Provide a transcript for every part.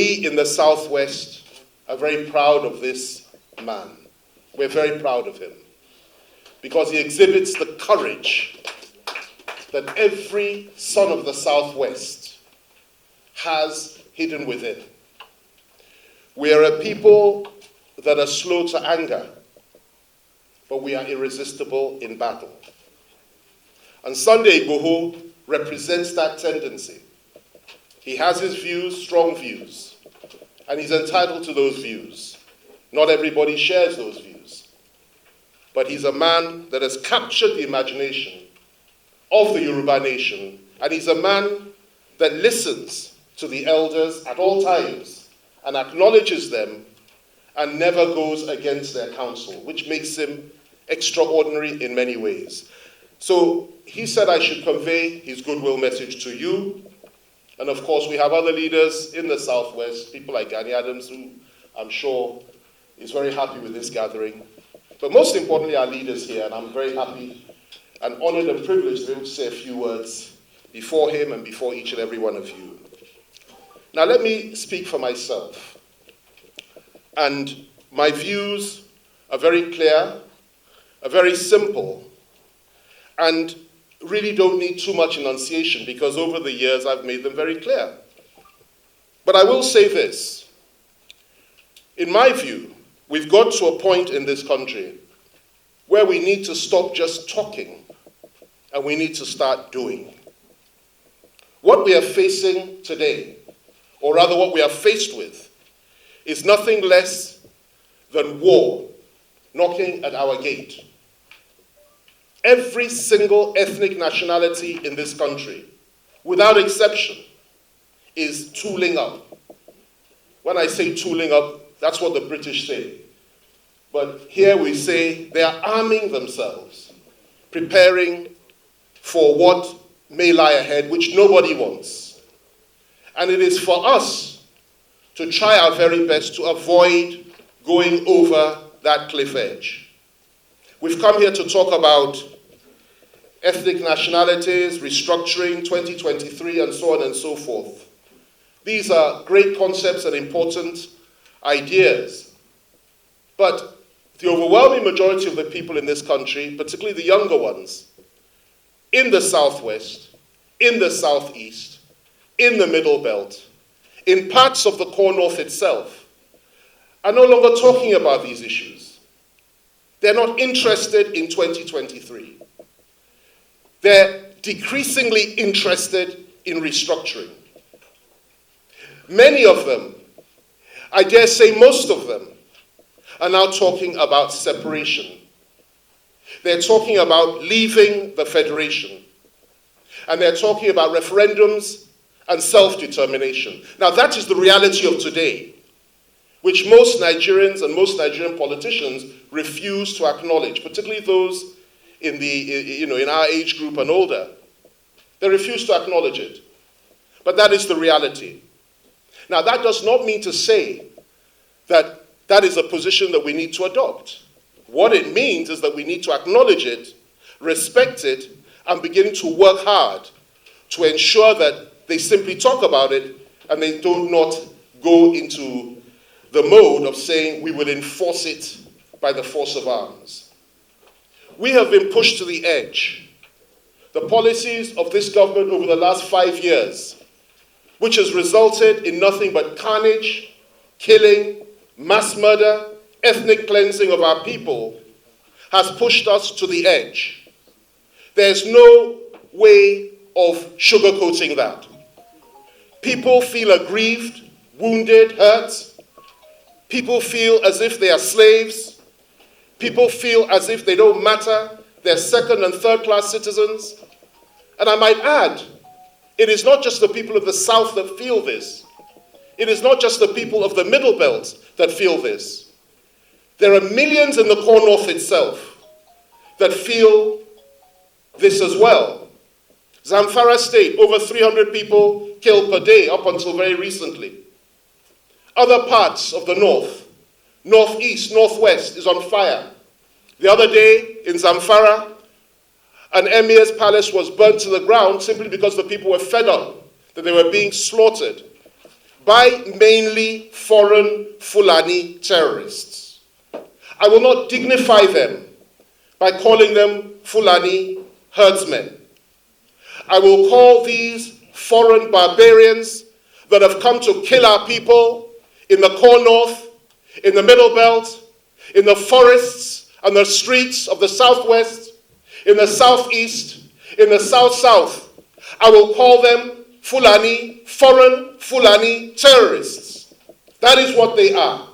we in the Southwest are very proud of this man. We're very proud of him because he exhibits the courage that every son of the Southwest has hidden within. We are a people that are slow to anger, but we are irresistible in battle. And Sunday Igboho represents that tendency. He has his views, strong views, and he's entitled to those views. Not everybody shares those views, but he's a man that has captured the imagination of the Yoruba nation, and he's a man that listens to the elders at all times and acknowledges them and never goes against their counsel, which makes him extraordinary in many ways. So he said I should convey his goodwill message to you. And of course, we have other leaders in the Southwest, people like Gani Adams, who I'm sure is very happy with this gathering. But most importantly, our leaders here, and I'm very happy and honored and privileged to be able to say a few words before him and before each and every one of you. Now, let me speak for myself. And my views are very clear, are very simple, and really don't need too much enunciation because over the years I've made them very clear. But I will say this. In my view, we've got to a point in this country where we need to stop just talking and we need to start doing. What we are facing today, or rather what we are faced with, is nothing less than war knocking at our gate. Every single ethnic nationality in this country, without exception, is tooling up. When I say tooling up, that's what the British say. But here we say they are arming themselves, preparing for what may lie ahead, which nobody wants. And it is for us to try our very best to avoid going over that cliff edge. We've come here to talk about ethnic nationalities, restructuring, 2023, and so on and so forth. These are great concepts and important ideas. But the overwhelming majority of the people in this country, particularly the younger ones, in the Southwest, in the Southeast, in the Middle Belt, in parts of the core North itself, are no longer talking about these issues. They're not interested in 2023. They're decreasingly interested in restructuring. Many of them, I dare say most of them, are now talking about separation. They're talking about leaving the federation. And they're talking about referendums and self-determination. Now that is the reality of today, which most Nigerians and most Nigerian politicians refuse to acknowledge, particularly those in our age group and older. They refuse to acknowledge it. But that is the reality. Now that does not mean to say that that is a position that we need to adopt. What it means is that we need to acknowledge it, respect it, and begin to work hard to ensure that they simply talk about it and they do not go into the mode of saying we will enforce it by the force of arms. We have been pushed to the edge. The policies of this government over the last 5 years, which has resulted in nothing but carnage, killing, mass murder, ethnic cleansing of our people, has pushed us to the edge. There's no way of sugarcoating that. People feel aggrieved, wounded, hurt. People feel as if they are slaves. People feel as if they don't matter. They're second and third class citizens. And I might add, it is not just the people of the South that feel this. It is not just the people of the Middle Belt that feel this. There are millions in the core North itself that feel this as well. Zamfara State, over 300 people killed per day up until very recently. Other parts of the North, Northeast, Northwest is on fire. The other day in Zamfara, an emir's palace was burnt to the ground simply because the people were fed up that they were being slaughtered by mainly foreign Fulani terrorists. I will not dignify them by calling them Fulani herdsmen. I will call these foreign barbarians that have come to kill our people in the core north, in the middle belt, in the forests and the streets of the southwest, in the southeast, in the south-south. I will call them Fulani, foreign Fulani terrorists. That is what they are.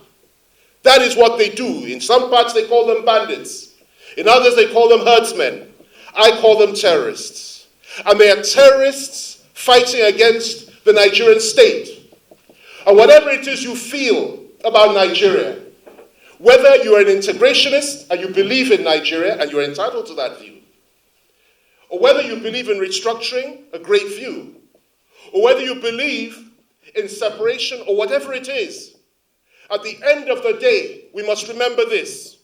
That is what they do. In some parts they call them bandits. In others they call them herdsmen. I call them terrorists. And they are terrorists fighting against the Nigerian state. And whatever it is you feel about Nigeria, whether you're an integrationist and you believe in Nigeria and you're entitled to that view, or whether you believe in restructuring, a great view, or whether you believe in separation or whatever it is, at the end of the day, we must remember this,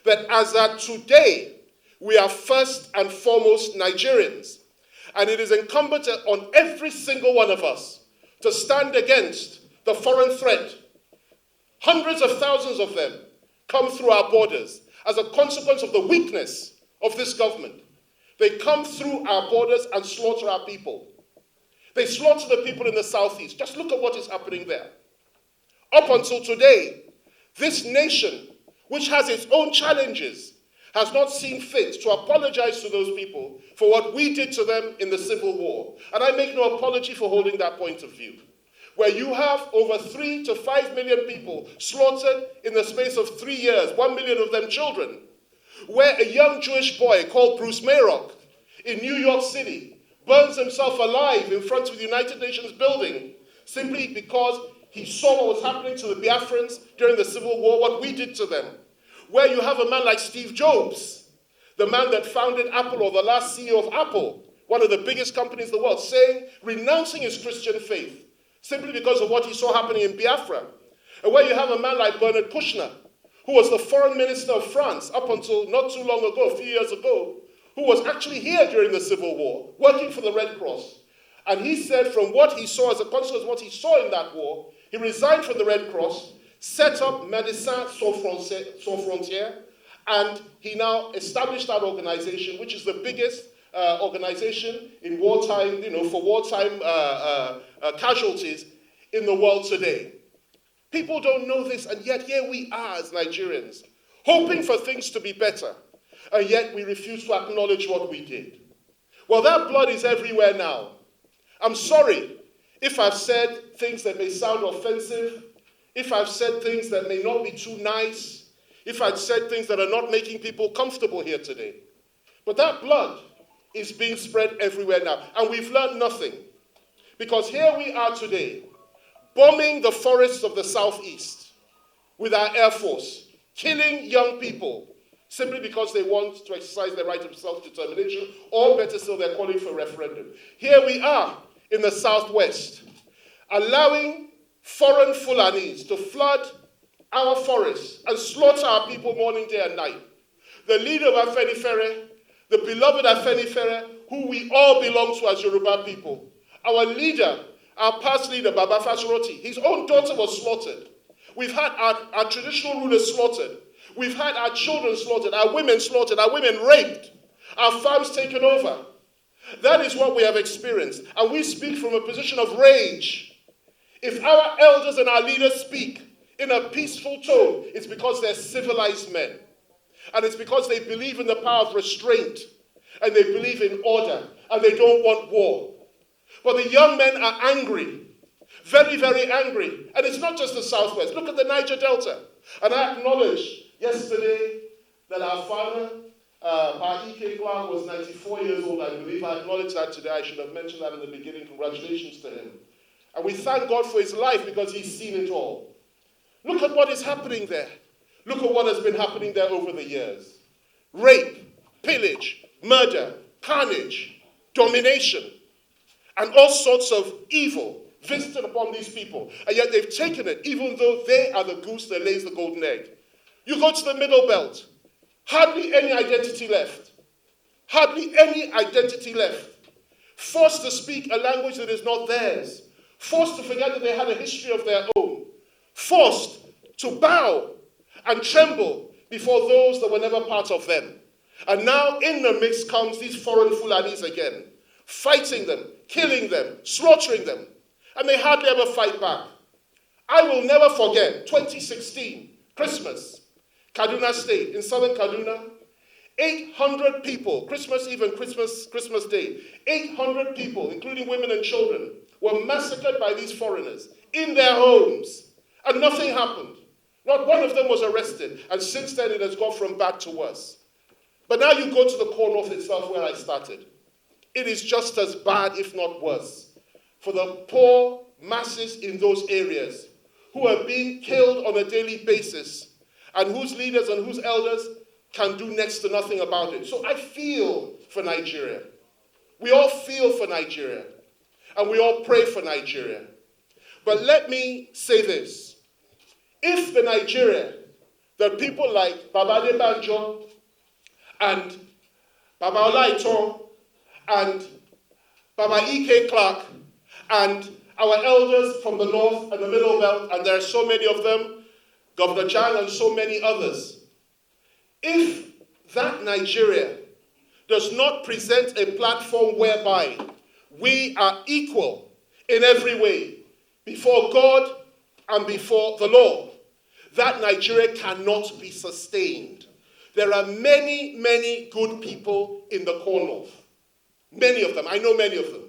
that as at today, we are first and foremost Nigerians. And it is incumbent on every single one of us to stand against the foreign threat. Hundreds of thousands of them come through our borders as a consequence of the weakness of this government. They come through our borders and slaughter our people. They slaughter the people in the southeast. Just look at what is happening there. Up until today, this nation, which has its own challenges, has not seen fit to apologize to those people for what we did to them in the Civil War. And I make no apology for holding that point of view. Where you have over 3 to 5 million people slaughtered in the space of 3 years, 1 million of them children. Where a young Jewish boy called Bruce Mayrock in New York City burns himself alive in front of the United Nations building simply because he saw what was happening to the Biafrans during the Civil War, what we did to them. Where you have a man like Steve Jobs, the man that founded Apple, or the last CEO of Apple, one of the biggest companies in the world, renouncing his Christian faith simply because of what he saw happening in Biafra. And where you have a man like Bernard Kouchner, who was the foreign minister of France up until not too long ago, a few years ago, who was actually here during the Civil War, working for the Red Cross. And he said from what he saw, as a consequence of what he saw in that war, he resigned from the Red Cross, set up Médecins Sans Frontières, and he now established that organization, which is the biggest organization in wartime, for wartime casualties in the world today. People don't know this, and yet here we are as Nigerians, hoping for things to be better, and yet we refuse to acknowledge what we did. Well, that blood is everywhere now. I'm sorry if I've said things that may sound offensive, if I've said things that may not be too nice, if I've said things that are not making people comfortable here today. But that blood is being spread everywhere now, and we've learned nothing. Because here we are today, bombing the forests of the southeast with our Air Force, killing young people simply because they want to exercise their right of self-determination, or better still, they're calling for a referendum. Here we are in the southwest, allowing foreign Fulanis to flood our forests and slaughter our people morning, day, and night. The leader of Afenifere, the beloved Afenifere, who we all belong to as Yoruba people, our leader, our past leader, Baba Fasoroti, his own daughter was slaughtered. We've had our traditional rulers slaughtered. We've had our children slaughtered, our women raped, our farms taken over. That is what we have experienced. And we speak from a position of rage. If our elders and our leaders speak in a peaceful tone, it's because they're civilized men. And it's because they believe in the power of restraint. And they believe in order. And they don't want war. But the young men are angry. Very, very angry. And it's not just the southwest. Look at the Niger Delta. And I acknowledge yesterday that our father, Ike Clark, was 94 years old, I believe. I acknowledge that today. I should have mentioned that in the beginning. Congratulations to him. And we thank God for his life because he's seen it all. Look at what is happening there. Look at what has been happening there over the years. Rape, pillage, murder, carnage, domination, and all sorts of evil visited upon these people. And yet they've taken it, even though they are the goose that lays the golden egg. You go to the middle belt, hardly any identity left. Hardly any identity left. Forced to speak a language that is not theirs. forced to forget that they had a history of their own, forced to bow and tremble before those that were never part of them. And now in the mix comes these foreign Fulanis again, fighting them, killing them, slaughtering them, and they hardly ever fight back. I will never forget 2016, Christmas, Kaduna State, in southern Kaduna, 800 people, Christmas Eve and Christmas Day, 800 people, including women and children, were massacred by these foreigners in their homes, and nothing happened. Not one of them was arrested, and since then it has gone from bad to worse. But now you go to the core north itself where I started. It is just as bad, if not worse, for the poor masses in those areas who are being killed on a daily basis and whose leaders and whose elders can do next to nothing about it. So I feel for Nigeria. We all feel for Nigeria, and we all pray for Nigeria. But let me say this. If the Nigeria that people like Baba Adebanjo and Baba Olaito and Baba E.K. Clark and our elders from the north and the middle belt, and there are so many of them, Governor Chang and so many others, if that Nigeria does not present a platform whereby we are equal in every way before God and before the law, that Nigeria cannot be sustained. There are many, many good people in the core north. Many of them. I know many of them.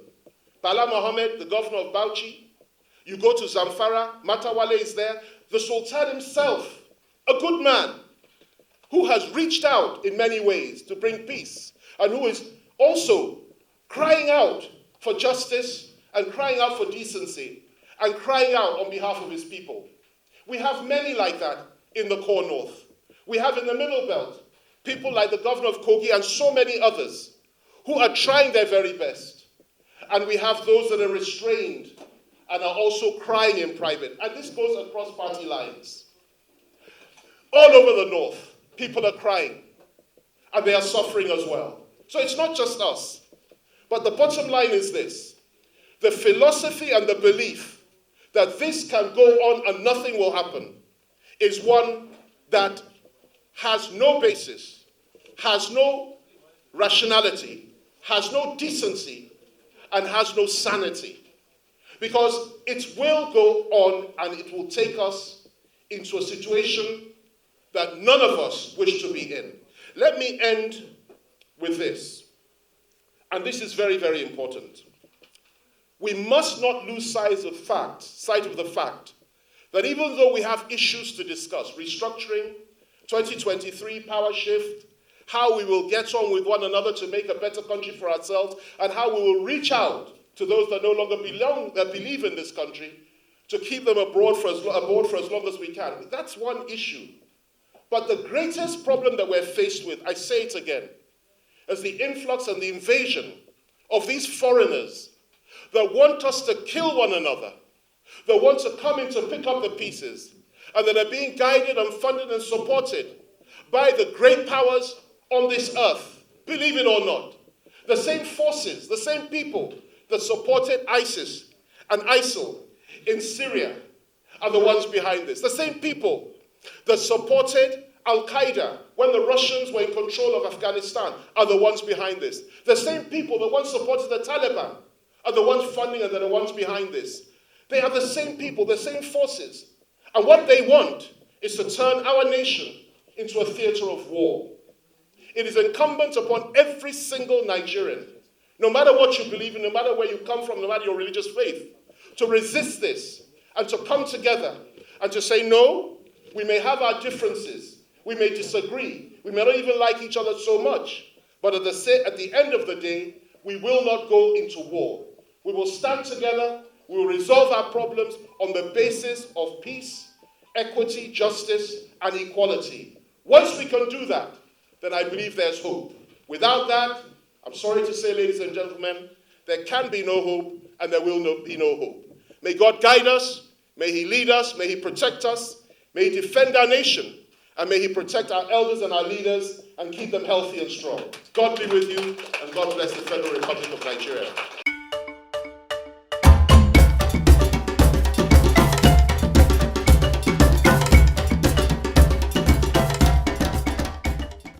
Bala Mohammed, the governor of Bauchi. You go to Zamfara, Matawale is there. The Sultan himself, a good man, who has reached out in many ways to bring peace, and who is also crying out for justice and crying out for decency and crying out on behalf of his people. We have many like that in the core north. We have in the middle belt people like the governor of Kogi and so many others who are trying their very best. And we have those that are restrained and are also crying in private. And this goes across party lines. All over the north, people are crying, and they are suffering as well. So it's not just us. But the bottom line is this. The philosophy and the belief that this can go on and nothing will happen is one that has no basis, has no rationality, has no decency, and has no sanity. Because it will go on and it will take us into a situation that none of us wish to be in. Let me end with this. And this is very, very important. We must not lose sight of the fact that even though we have issues to discuss, restructuring, 2023 power shift, how we will get on with one another to make a better country for ourselves, and how we will reach out to those that no longer believe in this country to keep them aboard for as long as we can. That's one issue. But the greatest problem that we're faced with, I say it again, is the influx and the invasion of these foreigners that want us to kill one another, that want to come in to pick up the pieces, and that are being guided and funded and supported by the great powers on this earth, believe it or not. The same forces, the same people that supported ISIS and ISIL in Syria are the ones behind this. The same people that supported Al-Qaeda when the Russians were in control of Afghanistan are the ones behind this. The same people that once supported the Taliban are the ones funding and are the ones behind this. They are the same people, the same forces. And what they want is to turn our nation into a theater of war. It is incumbent upon every single Nigerian, no matter what you believe in, no matter where you come from, no matter your religious faith, to resist this and to come together and to say, no, we may have our differences, we may disagree, we may not even like each other so much, but at the end of the day, we will not go into war. We will stand together, we will resolve our problems on the basis of peace, equity, justice, and equality. Once we can do that, then I believe there's hope. Without that, I'm sorry to say, ladies and gentlemen, there can be no hope and there will be no hope. May God guide us, may He lead us, may He protect us, may He defend our nation, and may He protect our elders and our leaders and keep them healthy and strong. God be with you, and God bless the Federal Republic of Nigeria.